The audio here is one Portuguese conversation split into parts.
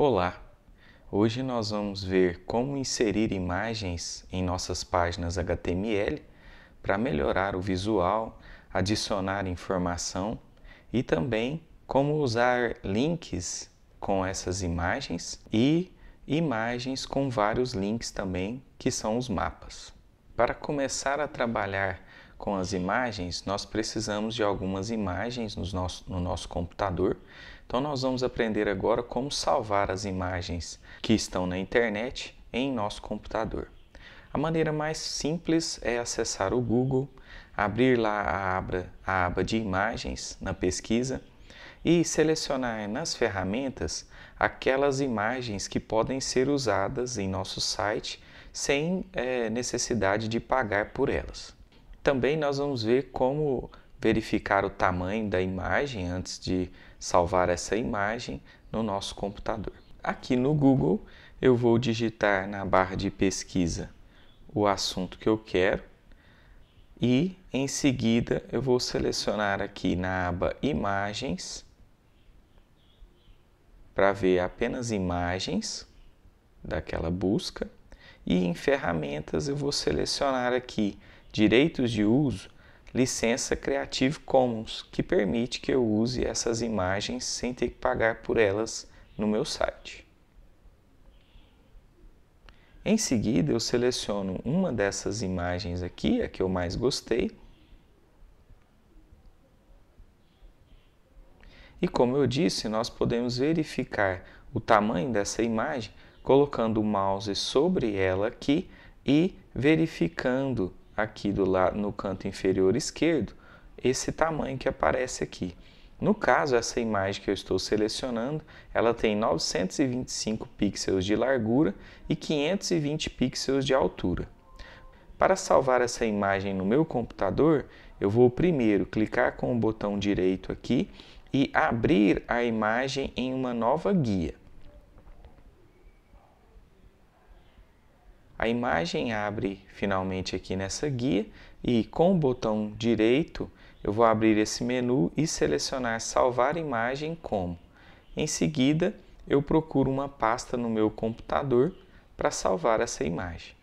Olá! Hoje nós vamos ver como inserir imagens em nossas páginas HTML para melhorar o visual, adicionar informação e também como usar links com essas imagens e imagens com vários links também, que são os mapas. Para começar a trabalhar com as imagens, nós precisamos de algumas imagens no nosso computador. Então nós vamos aprender agora como salvar as imagens que estão na internet em nosso computador. A maneira mais simples é acessar o Google, abrir lá a aba de imagens na pesquisa e selecionar nas ferramentas aquelas imagens que podem ser usadas em nosso site sem necessidade de pagar por elas. Também nós vamos ver como verificar o tamanho da imagem antes de salvar essa imagem no nosso computador. Aqui no Google eu vou digitar na barra de pesquisa o assunto que eu quero e em seguida eu vou selecionar aqui na aba Imagens para ver apenas imagens daquela busca e em Ferramentas eu vou selecionar aqui Direitos de uso, licença Creative Commons, que permite que eu use essas imagens sem ter que pagar por elas no meu site. Em seguida, eu seleciono uma dessas imagens aqui, a que eu mais gostei. E como eu disse, nós podemos verificar o tamanho dessa imagem colocando o mouse sobre ela aqui e verificando aqui do lado no canto inferior esquerdo esse tamanho que aparece aqui. No caso, essa imagem que eu estou selecionando, ela tem 925 pixels de largura e 520 pixels de altura. Para salvar essa imagem no meu computador, eu vou primeiro clicar com o botão direito aqui e abrir a imagem em uma nova guia. A imagem abre finalmente aqui nessa guia e com o botão direito eu vou abrir esse menu e selecionar salvar imagem como. Em seguida eu procuro uma pasta no meu computador para salvar essa imagem.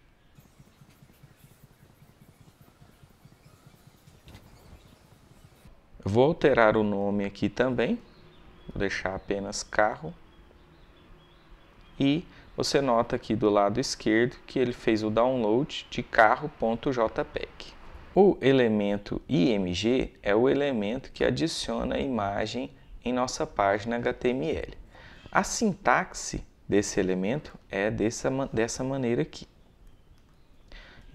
Eu vou alterar o nome aqui também, vou deixar apenas carro e você nota aqui do lado esquerdo que ele fez o download de carro.jpg. O elemento img é o elemento que adiciona a imagem em nossa página HTML. A sintaxe desse elemento é dessa maneira aqui.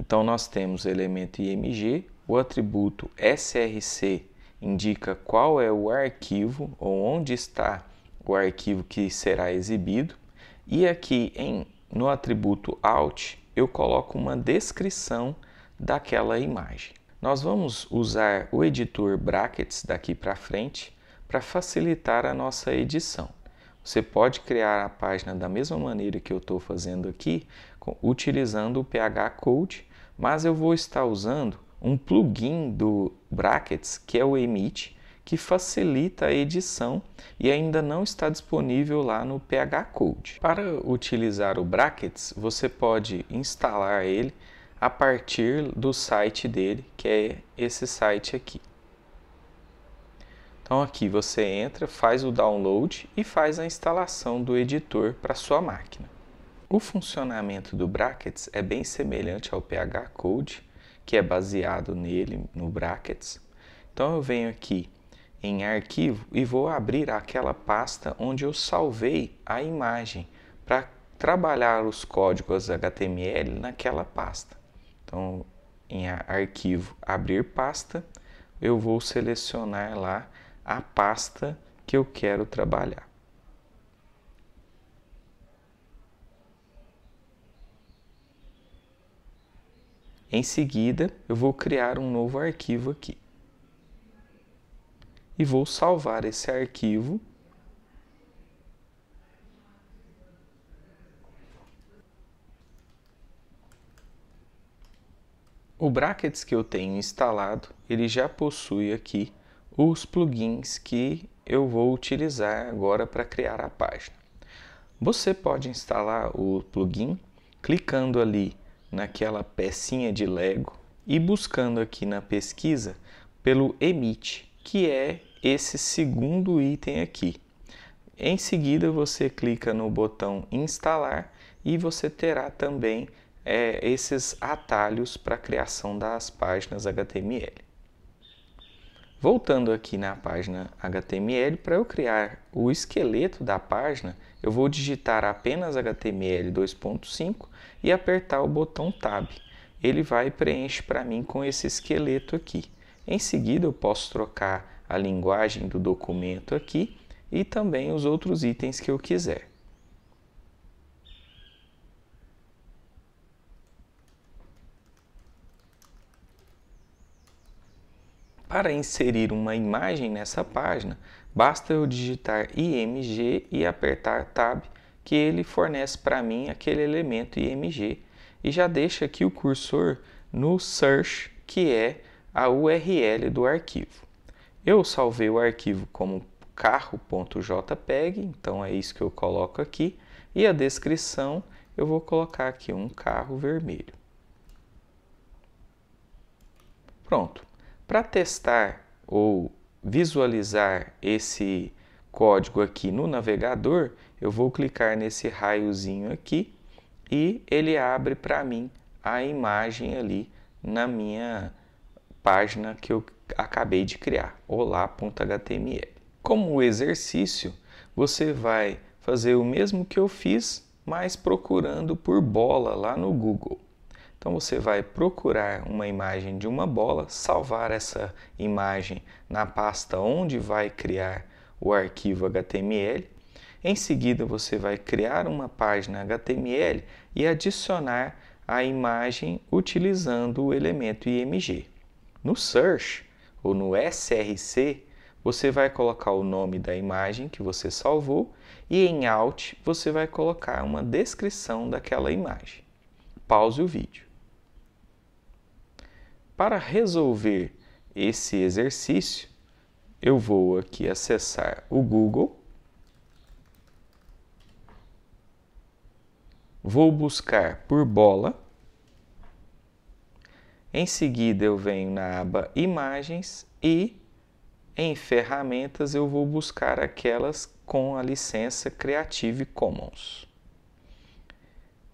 Então nós temos o elemento img, o atributo src indica qual é o arquivo ou onde está o arquivo que será exibido. E aqui no atributo alt eu coloco uma descrição daquela imagem. Nós vamos usar o editor Brackets daqui para frente para facilitar a nossa edição. Você pode criar a página da mesma maneira que eu estou fazendo aqui, utilizando o PH Code, mas eu vou estar usando um plugin do Brackets, que é o Emit, que facilita a edição e ainda não está disponível lá no PH Code. Para utilizar o Brackets, você pode instalar ele a partir do site dele, que é esse site aqui. Então aqui você entra, faz o download e faz a instalação do editor para sua máquina. O funcionamento do Brackets é bem semelhante ao PH Code, que é baseado nele, no Brackets. Então eu venho aqui em arquivo e vou abrir aquela pasta onde eu salvei a imagem para trabalhar os códigos HTML naquela pasta. Então, em arquivo, abrir pasta, eu vou selecionar lá a pasta que eu quero trabalhar. Em seguida, eu vou criar um novo arquivo aqui. E vou salvar esse arquivo. O Brackets que eu tenho instalado, ele já possui aqui os plugins que eu vou utilizar agora para criar a página. Você pode instalar o plugin clicando ali naquela pecinha de Lego e buscando aqui na pesquisa pelo Emit, que é esse segundo item aqui. Em seguida, você clica no botão instalar e você terá também esses atalhos para a criação das páginas HTML. Voltando aqui na página HTML, para eu criar o esqueleto da página, eu vou digitar apenas HTML 2.5 e apertar o botão Tab. Ele vai preencher para mim com esse esqueleto aqui. Em seguida, eu posso trocar a linguagem do documento aqui e também os outros itens que eu quiser. Para inserir uma imagem nessa página, basta eu digitar IMG e apertar Tab, que ele fornece para mim aquele elemento IMG e já deixa aqui o cursor no Search, que é a URL do arquivo. Eu salvei o arquivo como carro.jpg, então é isso que eu coloco aqui, e a descrição eu vou colocar aqui um carro vermelho. Pronto. Para testar ou visualizar esse código aqui no navegador, eu vou clicar nesse raiozinho aqui e ele abre para mim a imagem ali na minha página que eu acabei de criar, olá.html. Como exercício, você vai fazer o mesmo que eu fiz, mas procurando por bola lá no Google. Então você vai procurar uma imagem de uma bola, salvar essa imagem na pasta onde vai criar o arquivo HTML. Em seguida você vai criar uma página HTML e adicionar a imagem utilizando o elemento IMG. No Search ou no SRC, você vai colocar o nome da imagem que você salvou e em Alt você vai colocar uma descrição daquela imagem. Pause o vídeo. Para resolver esse exercício, eu vou aqui acessar o Google, vou buscar por bola, em seguida eu venho na aba Imagens e em Ferramentas eu vou buscar aquelas com a licença Creative Commons.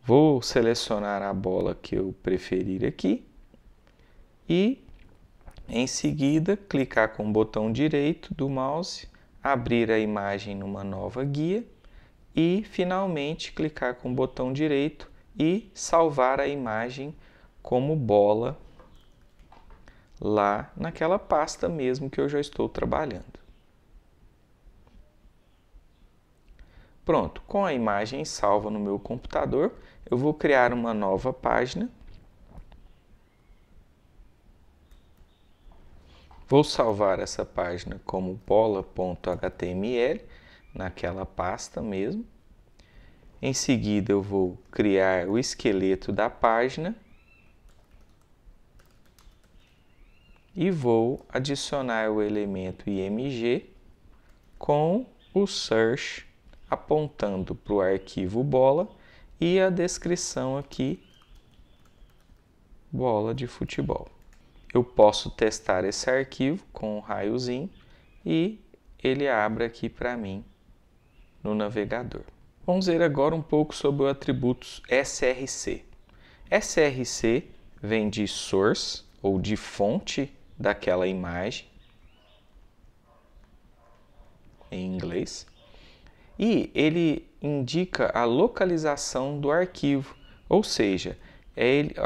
Vou selecionar a bola que eu preferir aqui e, em seguida, clicar com o botão direito do mouse, abrir a imagem numa nova guia e, finalmente, clicar com o botão direito e salvar a imagem como bola lá naquela pasta mesmo que eu já estou trabalhando. Pronto, com a imagem salva no meu computador, eu vou criar uma nova página. Vou salvar essa página como bola.html, naquela pasta mesmo. Em seguida, eu vou criar o esqueleto da página e vou adicionar o elemento IMG com o search apontando para o arquivo bola e a descrição aqui, bola de futebol. Eu posso testar esse arquivo com um raiozinho e ele abre aqui para mim no navegador. Vamos ver agora um pouco sobre o atributo SRC. SRC vem de source ou de fonte daquela imagem em inglês e ele indica a localização do arquivo, ou seja,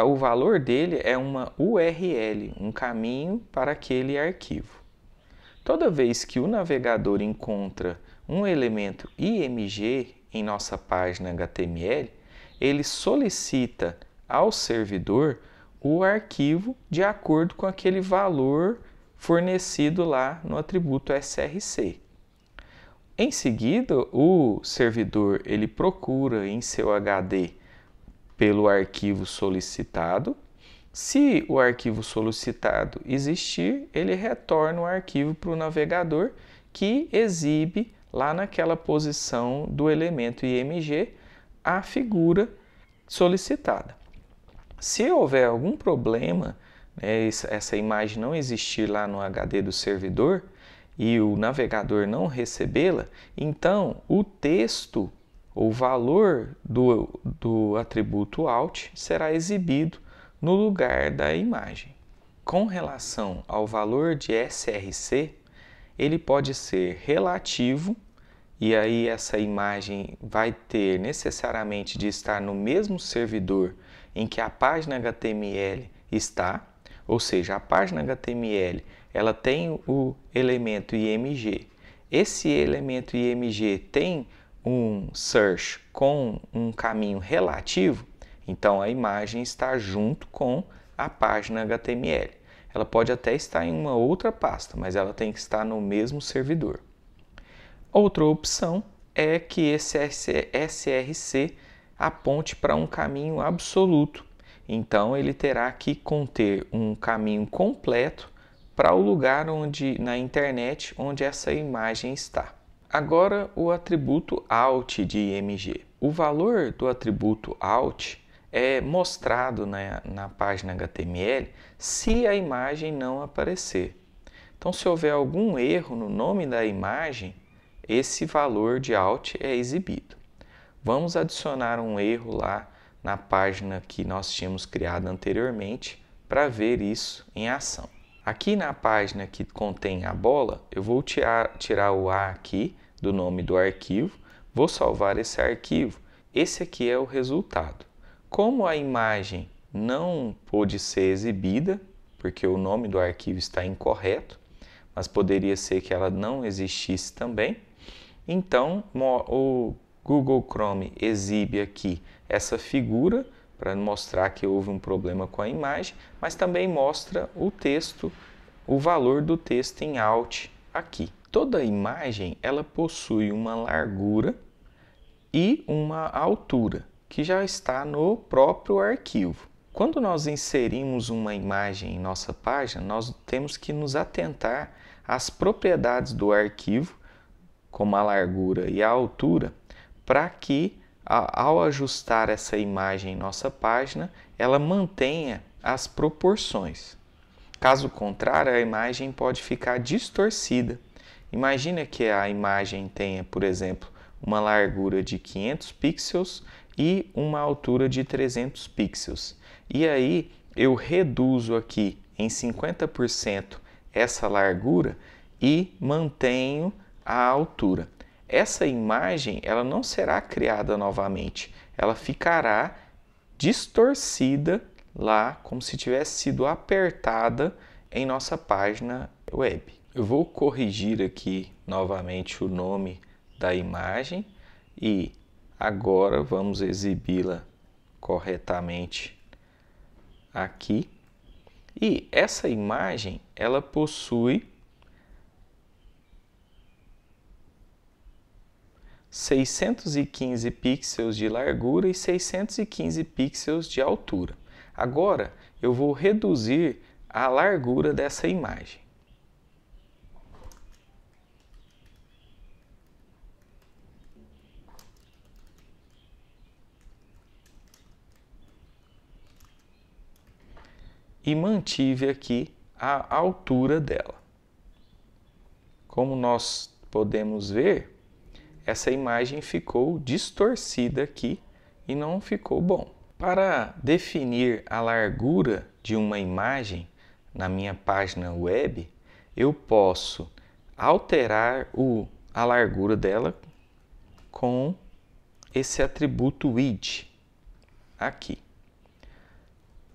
o valor dele é uma URL, um caminho para aquele arquivo. Toda vez que o navegador encontra um elemento IMG em nossa página HTML, ele solicita ao servidor o arquivo de acordo com aquele valor fornecido lá no atributo SRC. Em seguida, o servidor ele procura em seu HD pelo arquivo solicitado. Se o arquivo solicitado existir, ele retorna o arquivo para o navegador que exibe lá naquela posição do elemento IMG a figura solicitada. Se houver algum problema, né, essa imagem não existir lá no HD do servidor e o navegador não recebê-la, então o texto, o valor do atributo out será exibido no lugar da imagem. Com relação ao valor de SRC, ele pode ser relativo, e aí essa imagem vai ter necessariamente de estar no mesmo servidor em que a página HTML está, ou seja, a página HTML ela tem o elemento IMG. Esse elemento IMG tem um search com um caminho relativo, então a imagem está junto com a página HTML. Ela pode até estar em uma outra pasta, mas ela tem que estar no mesmo servidor. Outra opção é que esse SRC aponte para um caminho absoluto. Então ele terá que conter um caminho completo para o lugar na internet onde essa imagem está. Agora o atributo out de IMG. O valor do atributo out é mostrado na página HTML se a imagem não aparecer. Então, se houver algum erro no nome da imagem, esse valor de out é exibido. Vamos adicionar um erro lá na página que nós tínhamos criado anteriormente para ver isso em ação. Aqui na página que contém a bola, eu vou tirar o A aqui do nome do arquivo, vou salvar esse arquivo. Esse aqui é o resultado. Como a imagem não pôde ser exibida, porque o nome do arquivo está incorreto, mas poderia ser que ela não existisse também, então o Google Chrome exibe aqui essa figura para mostrar que houve um problema com a imagem, mas também mostra o texto, o valor do texto em out aqui. Toda imagem ela possui uma largura e uma altura, que já está no próprio arquivo. Quando nós inserimos uma imagem em nossa página, nós temos que nos atentar às propriedades do arquivo, como a largura e a altura, para que, ao ajustar essa imagem em nossa página, ela mantenha as proporções. Caso contrário, a imagem pode ficar distorcida. Imagina que a imagem tenha, por exemplo, uma largura de 500 pixels e uma altura de 300 pixels. E aí eu reduzo aqui em 50% essa largura e mantenho a altura. Essa imagem ela não será criada novamente, ela ficará distorcida lá, como se tivesse sido apertada em nossa página web. Eu vou corrigir aqui novamente o nome da imagem e agora vamos exibi-la corretamente aqui. E essa imagem ela possui 615 pixels de largura e 615 pixels de altura. Agora eu vou reduzir a largura dessa imagem. E mantive aqui a altura dela. Como nós podemos ver, essa imagem ficou distorcida aqui e não ficou bom. Para definir a largura de uma imagem na minha página web, eu posso alterar a largura dela com esse atributo width aqui.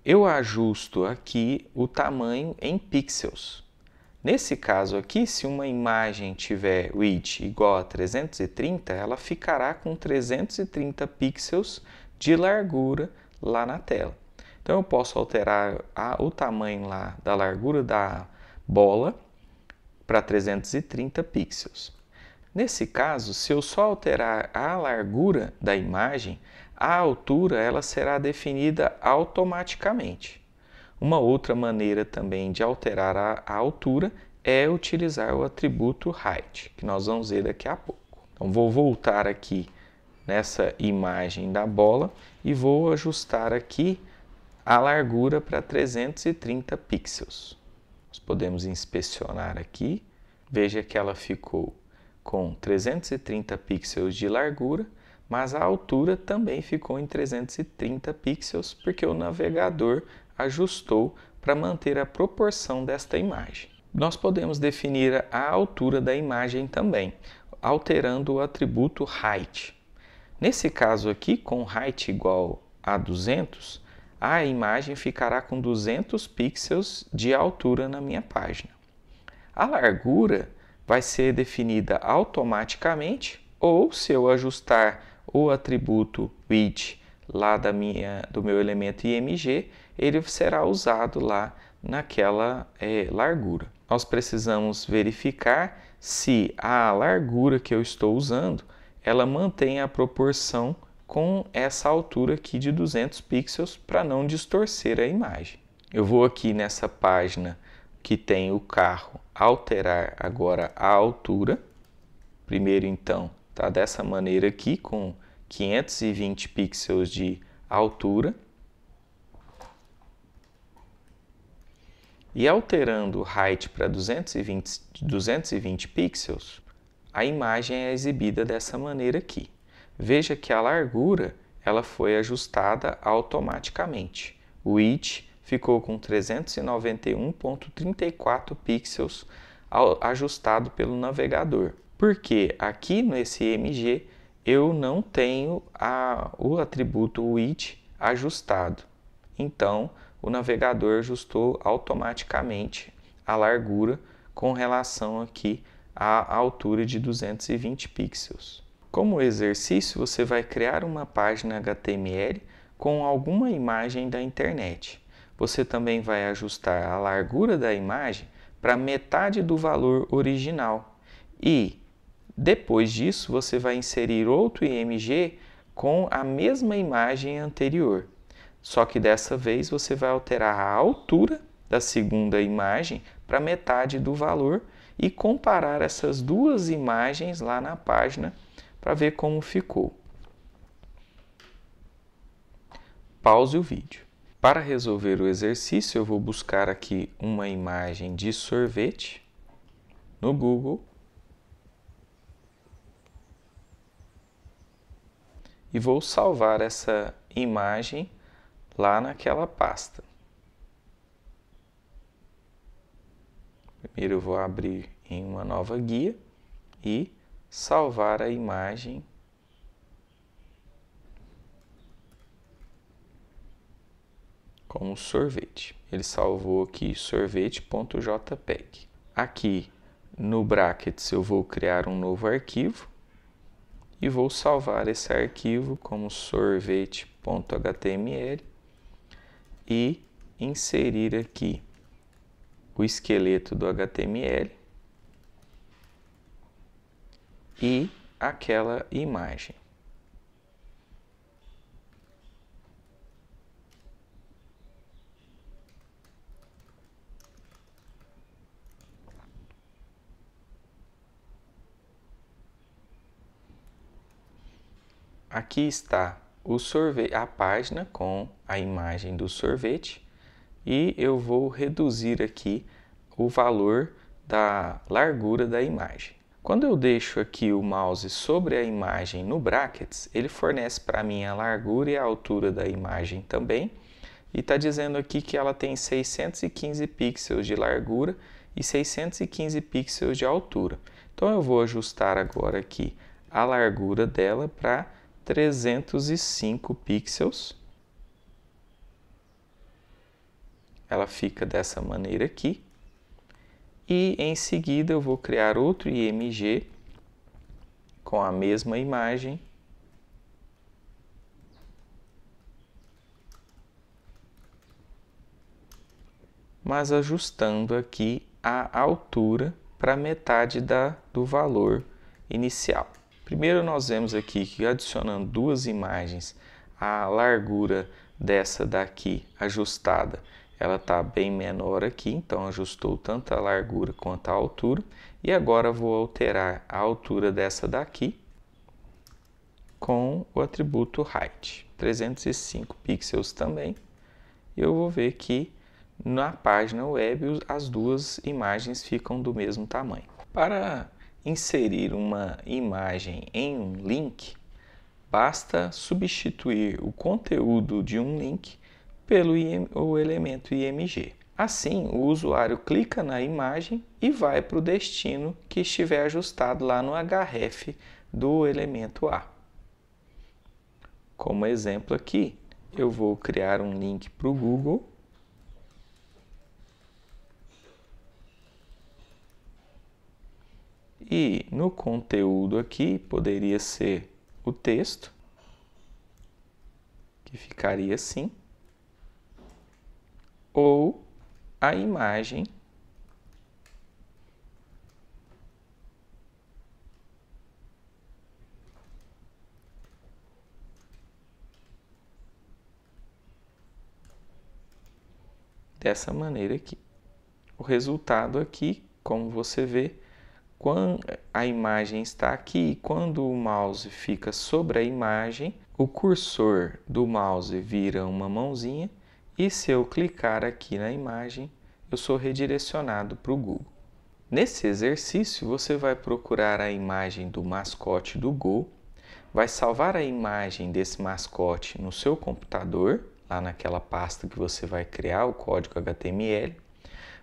Eu ajusto aqui o tamanho em pixels. Nesse caso aqui, se uma imagem tiver width igual a 330, ela ficará com 330 pixels de largura lá na tela. Então eu posso alterar o tamanho lá da largura da bola para 330 pixels. Nesse caso, se eu só alterar a largura da imagem, a altura ela será definida automaticamente. Uma outra maneira também de alterar a altura é utilizar o atributo height, que nós vamos ver daqui a pouco. Então, vou voltar aqui nessa imagem da bola e vou ajustar aqui a largura para 330 pixels. Nós podemos inspecionar aqui, veja que ela ficou com 330 pixels de largura, mas a altura também ficou em 330 pixels, porque o navegador ajustou para manter a proporção desta imagem. Nós podemos definir a altura da imagem também, alterando o atributo height. Nesse caso aqui, com height igual a 200, a imagem ficará com 200 pixels de altura na minha página. A largura vai ser definida automaticamente, ou se eu ajustar o atributo width lá do meu elemento img, ele será usado lá naquela largura. Nós precisamos verificar se a largura que eu estou usando, ela mantém a proporção com essa altura aqui de 200 pixels para não distorcer a imagem. Eu vou aqui nessa página que tem o carro, alterar agora a altura. Primeiro então, tá dessa maneira aqui com 520 pixels de altura. E alterando o height para 220 pixels, a imagem é exibida dessa maneira aqui. Veja que a largura ela foi ajustada automaticamente. O width ficou com 391,34 pixels ajustado pelo navegador. Porque aqui nesse IMG eu não tenho o atributo width ajustado. Então, o navegador ajustou automaticamente a largura com relação aqui à altura de 220 pixels. Como exercício, você vai criar uma página HTML com alguma imagem da internet. Você também vai ajustar a largura da imagem para metade do valor original. E, depois disso, você vai inserir outro IMG com a mesma imagem anterior. Só que dessa vez você vai alterar a altura da segunda imagem para metade do valor e comparar essas duas imagens lá na página para ver como ficou. Pause o vídeo. Para resolver o exercício, eu vou buscar aqui uma imagem de sorvete no Google e vou salvar essa imagem lá naquela pasta. Primeiro eu vou abrir em uma nova guia e salvar a imagem como sorvete. Ele salvou aqui sorvete.jpg. Aqui no brackets eu vou criar um novo arquivo e vou salvar esse arquivo como sorvete.html e inserir aqui o esqueleto do HTML e aquela imagem. Aqui está a página com a imagem do sorvete e eu vou reduzir aqui o valor da largura da imagem. Quando eu deixo aqui o mouse sobre a imagem no brackets, ele fornece para mim a largura e a altura da imagem também, e está dizendo aqui que ela tem 615 pixels de largura e 615 pixels de altura. Então eu vou ajustar agora aqui a largura dela para 305 pixels. Ela fica dessa maneira aqui. E em seguida eu vou criar outro IMG com a mesma imagem. Mas ajustando aqui a altura para metade do valor inicial. Primeiro nós vemos aqui que adicionando duas imagens, a largura dessa daqui ajustada, ela está bem menor aqui, então ajustou tanto a largura quanto a altura. E agora vou alterar a altura dessa daqui com o atributo height, 305 pixels também. E eu vou ver que na página web as duas imagens ficam do mesmo tamanho. Para inserir uma imagem em um link, basta substituir o conteúdo de um link pelo o elemento IMG. Assim, o usuário clica na imagem e vai para o destino que estiver ajustado lá no href do elemento A. Como exemplo aqui, eu vou criar um link para o Google. E no conteúdo aqui poderia ser o texto, que ficaria assim, ou a imagem dessa maneira aqui. O resultado aqui, como você vê, quando a imagem está aqui, quando o mouse fica sobre a imagem, o cursor do mouse vira uma mãozinha e se eu clicar aqui na imagem, eu sou redirecionado para o Google. Nesse exercício, você vai procurar a imagem do mascote do Go, vai salvar a imagem desse mascote no seu computador, lá naquela pasta que você vai criar o código HTML,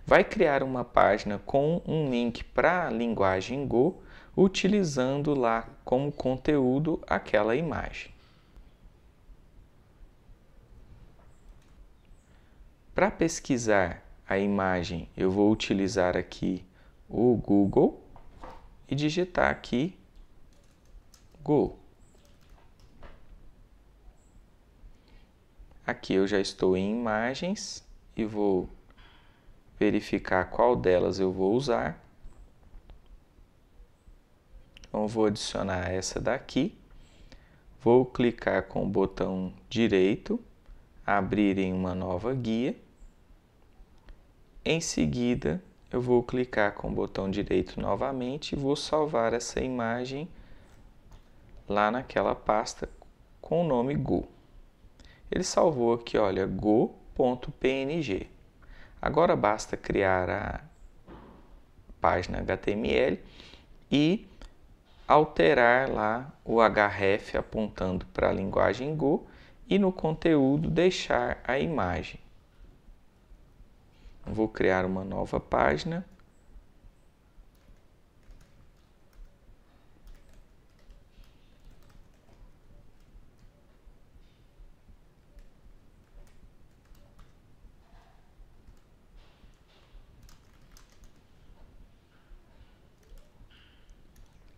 vai criar uma página com um link para a linguagem Go, utilizando lá como conteúdo aquela imagem. Para pesquisar a imagem, eu vou utilizar aqui o Google e digitar aqui Go. Aqui eu já estou em imagens e vou verificar qual delas eu vou usar. Então, vou adicionar essa daqui. Vou clicar com o botão direito, abrir em uma nova guia. Em seguida, eu vou clicar com o botão direito novamente e vou salvar essa imagem lá naquela pasta com o nome Go. Ele salvou aqui, olha, go.png. Agora basta criar a página HTML e alterar lá o href apontando para a linguagem Go e no conteúdo deixar a imagem. Vou criar uma nova página.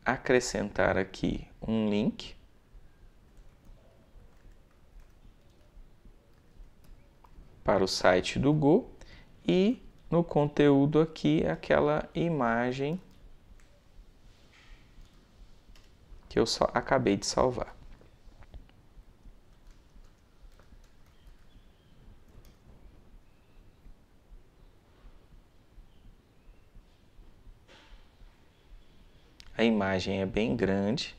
Acrescentar aqui um link. Para o site do Go e no conteúdo aqui aquela imagem que eu acabei de salvar. A imagem é bem grande,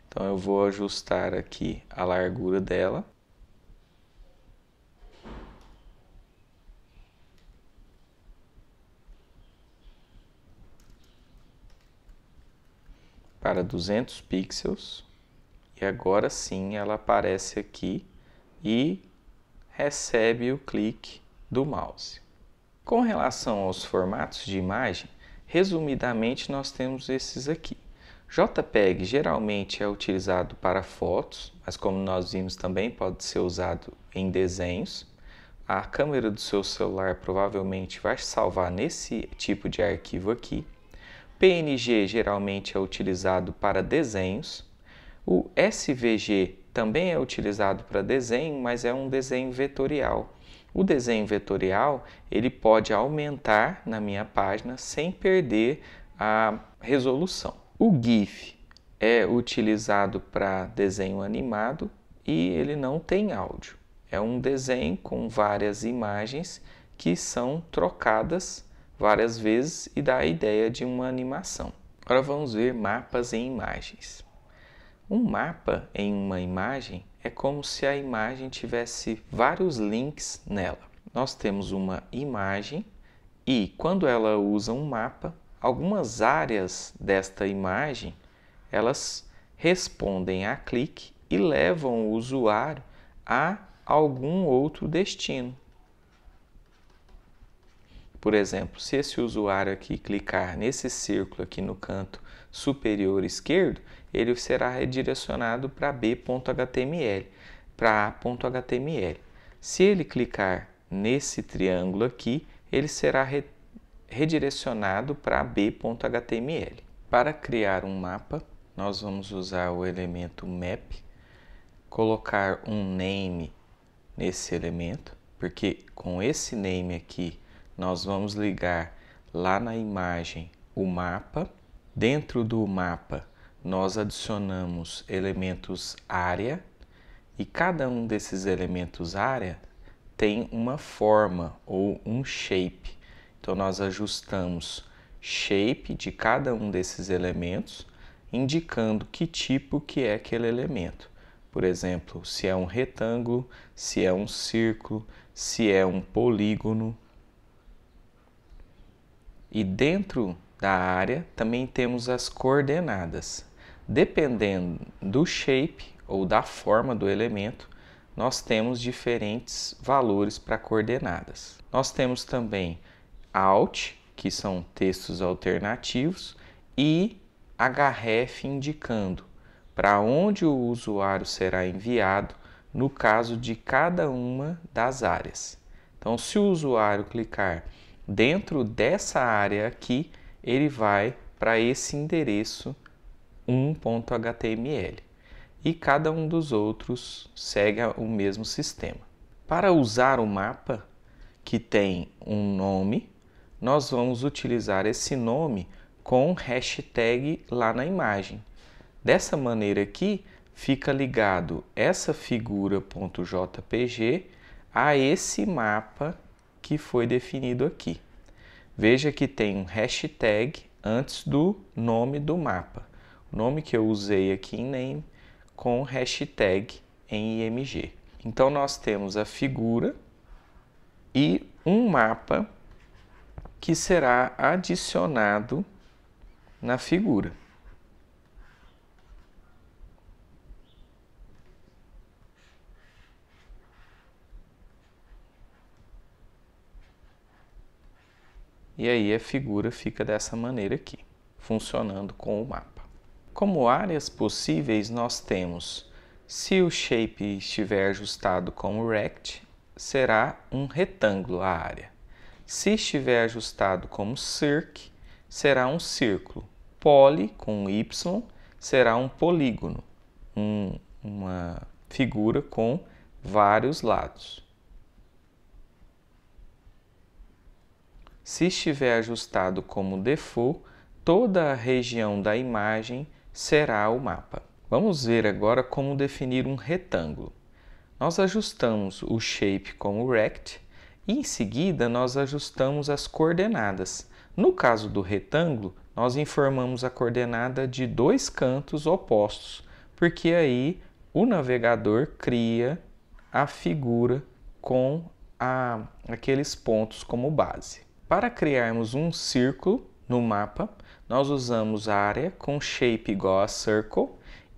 então eu vou ajustar aqui a largura dela. Para 200 pixels e agora sim ela aparece aqui e recebe o clique do mouse. Com relação aos formatos de imagem, resumidamente nós temos esses aqui. JPEG geralmente é utilizado para fotos, mas como nós vimos também pode ser usado em desenhos. A câmera do seu celular provavelmente vai salvar nesse tipo de arquivo aqui. PNG geralmente é utilizado para desenhos. O SVG também é utilizado para desenho, mas é um desenho vetorial. O desenho vetorial ele pode aumentar na minha página sem perder a resolução. O GIF é utilizado para desenho animado e ele não tem áudio. É um desenho com várias imagens que são trocadas várias vezes e dá a ideia de uma animação. Agora vamos ver mapas em imagens. Um mapa em uma imagem é como se a imagem tivesse vários links nela. Nós temos uma imagem e, quando ela usa um mapa, algumas áreas desta imagem elas respondem a clique e levam o usuário a algum outro destino. Por exemplo, se esse usuário aqui clicar nesse círculo aqui no canto superior esquerdo, ele será redirecionado para b.html, para a.html. Se ele clicar nesse triângulo aqui, ele será redirecionado para b.html. Para criar um mapa, nós vamos usar o elemento map, colocar um name nesse elemento, porque com esse name aqui nós vamos ligar lá na imagem o mapa. Dentro do mapa nós adicionamos elementos área e cada um desses elementos área tem uma forma ou um shape. Então nós ajustamos shape de cada um desses elementos, indicando que tipo que é aquele elemento. Por exemplo, se é um retângulo, se é um círculo, se é um polígono. E dentro da área também temos as coordenadas. Dependendo do shape ou da forma do elemento, nós temos diferentes valores para coordenadas. Nós temos também alt, que são textos alternativos, e href indicando para onde o usuário será enviado no caso de cada uma das áreas. Então, se o usuário clicar dentro dessa área aqui, ele vai para esse endereço 1.html e cada um dos outros segue o mesmo sistema. Para usar o mapa que tem um nome, nós vamos utilizar esse nome com hashtag lá na imagem. Dessa maneira aqui, fica ligado essa figura.jpg a esse mapa que foi definido aqui. Veja que tem um hashtag antes do nome do mapa. O nome que eu usei aqui em name com hashtag em img. Então nós temos a figura e um mapa que será adicionado na figura. E aí a figura fica dessa maneira aqui, funcionando com o mapa. Como áreas possíveis, nós temos, se o shape estiver ajustado como rect, será um retângulo a área. Se estiver ajustado como circ, será um círculo. Poly, com Y, será um polígono, uma figura com vários lados. Se estiver ajustado como default, toda a região da imagem será o mapa. Vamos ver agora como definir um retângulo. Nós ajustamos o shape como rect e em seguida nós ajustamos as coordenadas. No caso do retângulo, nós informamos a coordenada de dois cantos opostos, porque aí o navegador cria a figura com aqueles pontos como base. Para criarmos um círculo no mapa, nós usamos área com shape igual a circle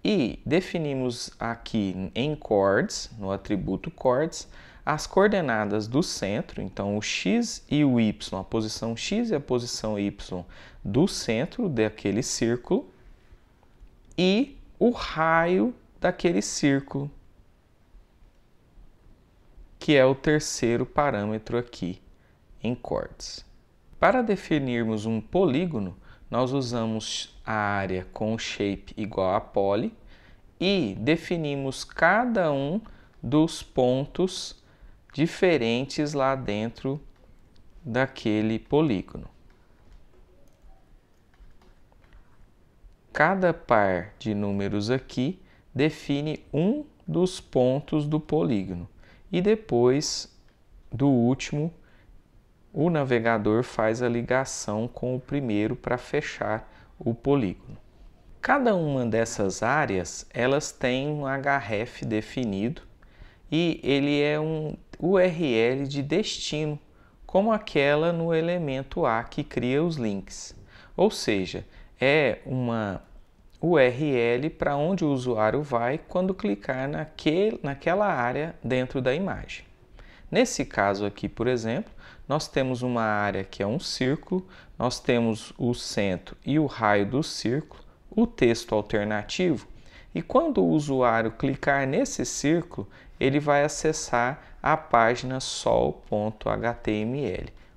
e definimos aqui em chords, no atributo chords, as coordenadas do centro, então o x e o y, a posição x e a posição y do centro daquele círculo e o raio daquele círculo, que é o terceiro parâmetro aqui em chords. Para definirmos um polígono, nós usamos a área com shape igual a poly e definimos cada um dos pontos diferentes lá dentro daquele polígono. Cada par de números aqui define um dos pontos do polígono e depois do último o navegador faz a ligação com o primeiro para fechar o polígono. Cada uma dessas áreas, elas têm um href definido e ele é um URL de destino, como aquela no elemento A que cria os links. Ou seja, é uma URL para onde o usuário vai quando clicar naquela área dentro da imagem. Nesse caso aqui, por exemplo, nós temos uma área que é um círculo, nós temos o centro e o raio do círculo, o texto alternativo, e quando o usuário clicar nesse círculo, ele vai acessar a página sol.html,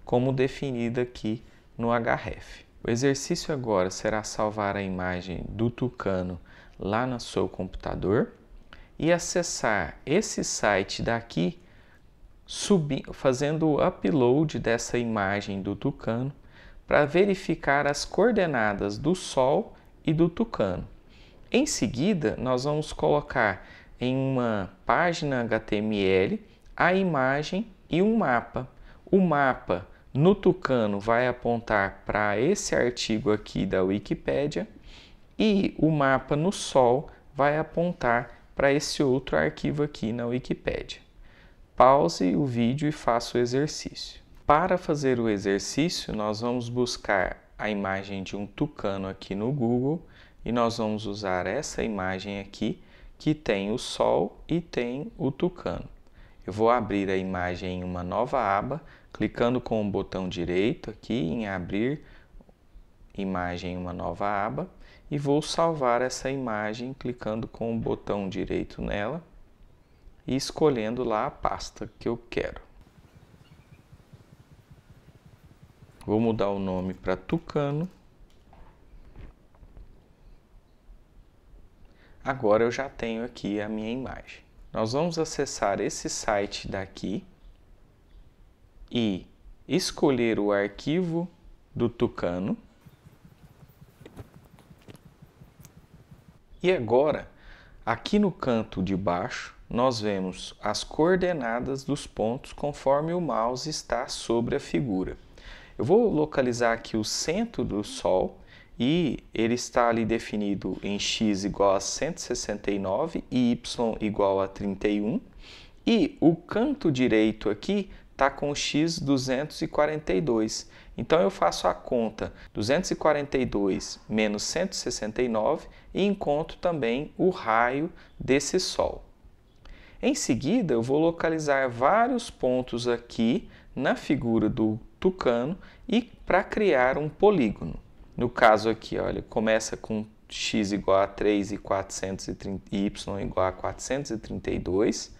como definida aqui no href. O exercício agora será salvar a imagem do tucano lá no seu computador e acessar esse site daqui, fazendo o upload dessa imagem do tucano para verificar as coordenadas do Sol e do tucano. Em seguida, nós vamos colocar em uma página HTML a imagem e um mapa. O mapa no tucano vai apontar para esse artigo aqui da Wikipédia e o mapa no Sol vai apontar para esse outro arquivo aqui na Wikipédia. Pause o vídeo e faça o exercício. Para fazer o exercício, nós vamos buscar a imagem de um tucano aqui no Google e nós vamos usar essa imagem aqui que tem o Sol e tem o tucano. Eu vou abrir a imagem em uma nova aba, clicando com o botão direito aqui em abrir imagem em uma nova aba e vou salvar essa imagem clicando com o botão direito nela e escolhendo lá a pasta que eu quero. Vou mudar o nome para tucano. Agora eu já tenho aqui a minha imagem. Nós vamos acessar esse site daqui e escolher o arquivo do tucano. E agora, aqui no canto de baixo, nós vemos as coordenadas dos pontos conforme o mouse está sobre a figura. Eu vou localizar aqui o centro do Sol e ele está ali definido em x igual a 169 e y igual a 31. E o canto direito aqui está com x 242. Então eu faço a conta 242 menos 169 e encontro também o raio desse Sol. Em seguida, eu vou localizar vários pontos aqui na figura do tucano e para criar um polígono. No caso aqui, olha, começa com x igual a 3 e y igual a 432.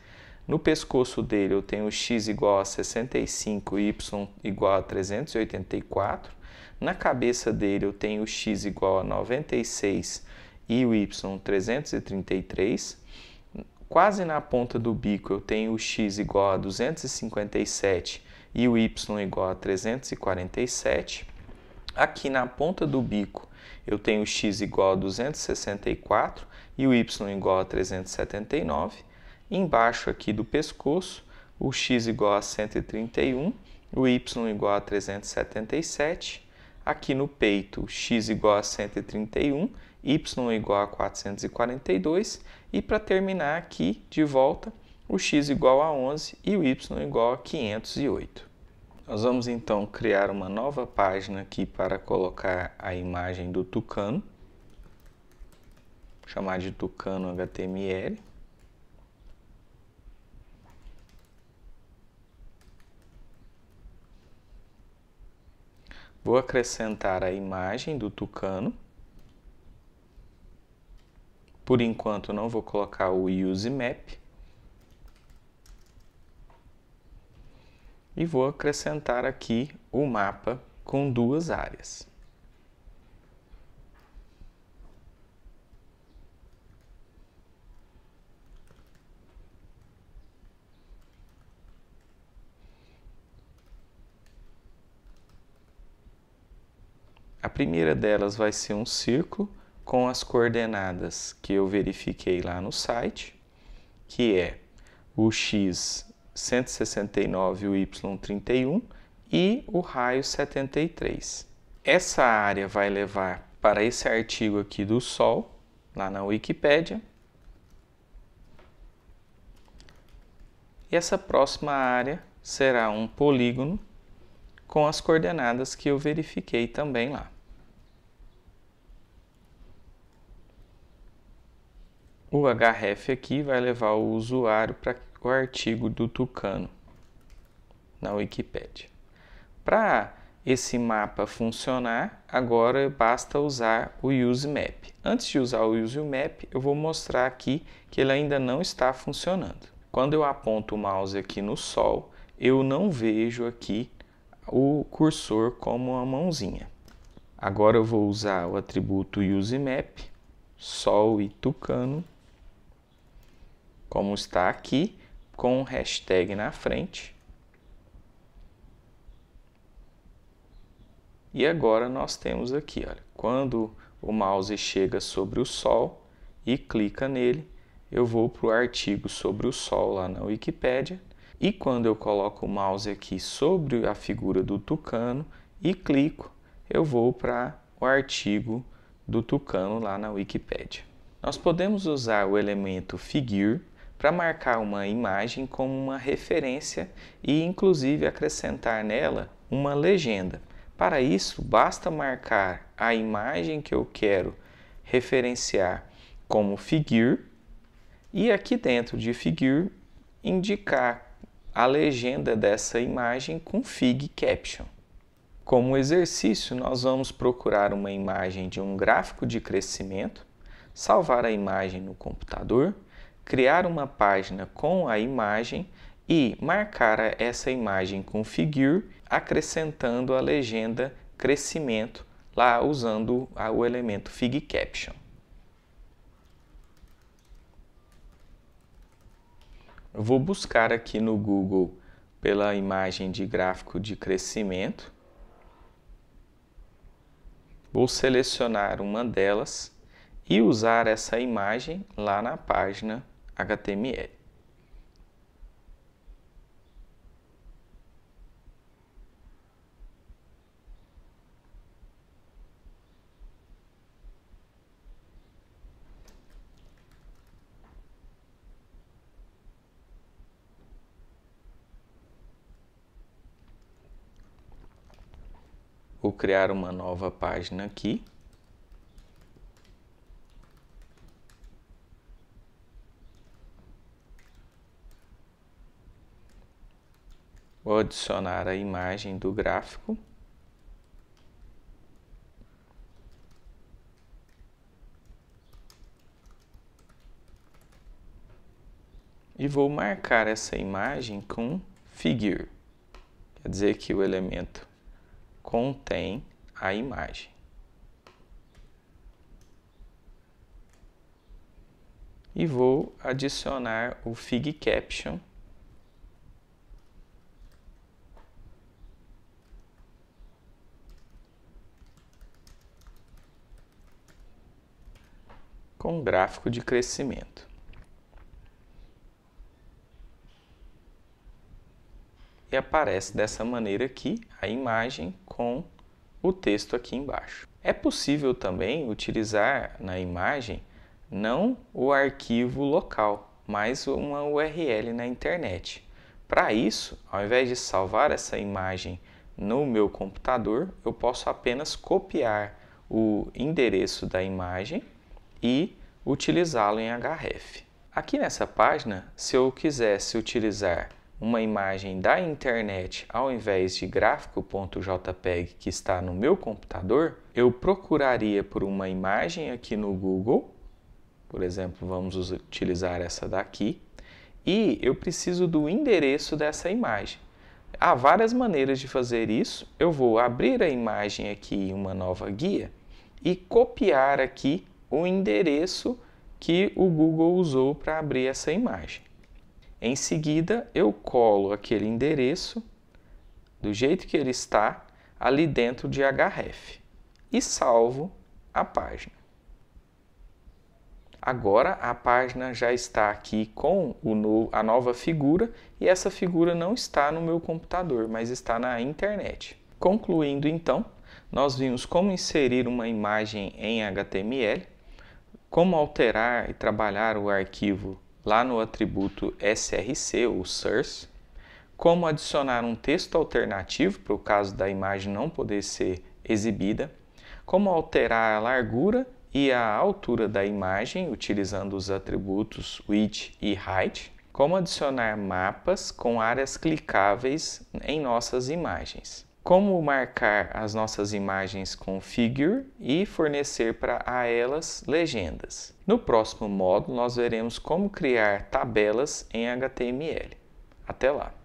No pescoço dele eu tenho x igual a 65 e y igual a 384. Na cabeça dele eu tenho x igual a 96 e o y 333. Quase na ponta do bico eu tenho o x igual a 257 e o y igual a 347. Aqui na ponta do bico eu tenho o x igual a 264 e o y igual a 379. Embaixo aqui do pescoço, o x igual a 131, o y igual a 377. Aqui no peito, x igual a 131, y igual a 442. E para terminar aqui, de volta, o x igual a 11 e o y igual a 508. Nós vamos então criar uma nova página aqui para colocar a imagem do tucano. Chamar de tucano HTML. Vou acrescentar a imagem do tucano. Por enquanto não vou colocar o usemap. E vou acrescentar aqui o mapa com duas áreas. A primeira delas vai ser um círculo com as coordenadas que eu verifiquei lá no site, que é o x 169 e o y 31 e o raio 73. Essa área vai levar para esse artigo aqui do Sol, lá na Wikipédia. E essa próxima área será um polígono com as coordenadas que eu verifiquei também lá. O href aqui vai levar o usuário para o artigo do Tucano na Wikipédia. Para esse mapa funcionar, agora basta usar o UseMap. Antes de usar o UseMap, eu vou mostrar aqui que ele ainda não está funcionando. Quando eu aponto o mouse aqui no Sol, eu não vejo aqui o cursor como uma mãozinha. Agora eu vou usar o atributo UseMap, Sol e Tucano, como está aqui, com o hashtag na frente. E agora nós temos aqui, olha, quando o mouse chega sobre o Sol e clica nele, eu vou para o artigo sobre o Sol lá na Wikipédia. E quando eu coloco o mouse aqui sobre a figura do Tucano e clico, eu vou para o artigo do Tucano lá na Wikipédia. Nós podemos usar o elemento figure para marcar uma imagem como uma referência e inclusive acrescentar nela uma legenda. Para isso, basta marcar a imagem que eu quero referenciar como figure e aqui dentro de figure indicar a legenda dessa imagem com fig caption. Como exercício, nós vamos procurar uma imagem de um gráfico de crescimento, salvar a imagem no computador, criar uma página com a imagem e marcar essa imagem com figure, acrescentando a legenda crescimento lá usando o elemento fig caption. Eu vou buscar aqui no Google pela imagem de gráfico de crescimento. Vou selecionar uma delas e usar essa imagem lá na página HTML. Vou criar uma nova página aqui. Vou adicionar a imagem do gráfico. E vou marcar essa imagem com figure. Quer dizer que o elemento contém a imagem. E vou adicionar o fig caption com gráfico de crescimento. E aparece dessa maneira aqui a imagem com o texto aqui embaixo. É possível também utilizar na imagem não o arquivo local, mas uma URL na internet. Para isso, ao invés de salvar essa imagem no meu computador, eu posso apenas copiar o endereço da imagem e utilizá-lo em href. Aqui nessa página, se eu quisesse utilizar uma imagem da internet ao invés de gráfico.jpg que está no meu computador, eu procuraria por uma imagem aqui no Google, por exemplo, vamos utilizar essa daqui, e eu preciso do endereço dessa imagem. Há várias maneiras de fazer isso. Eu vou abrir a imagem aqui em uma nova guia e copiar aqui o endereço que o Google usou para abrir essa imagem. Em seguida, eu colo aquele endereço, do jeito que ele está, ali dentro de href e salvo a página. Agora, a página já está aqui com a nova figura e essa figura não está no meu computador, mas está na internet. Concluindo, então, nós vimos como inserir uma imagem em HTML, como alterar e trabalhar o arquivo lá no atributo src ou source, como adicionar um texto alternativo para o caso da imagem não poder ser exibida, como alterar a largura e a altura da imagem utilizando os atributos width e height, como adicionar mapas com áreas clicáveis em nossas imagens, como marcar as nossas imagens com figure e fornecer para elas legendas. No próximo módulo, nós veremos como criar tabelas em HTML. Até lá!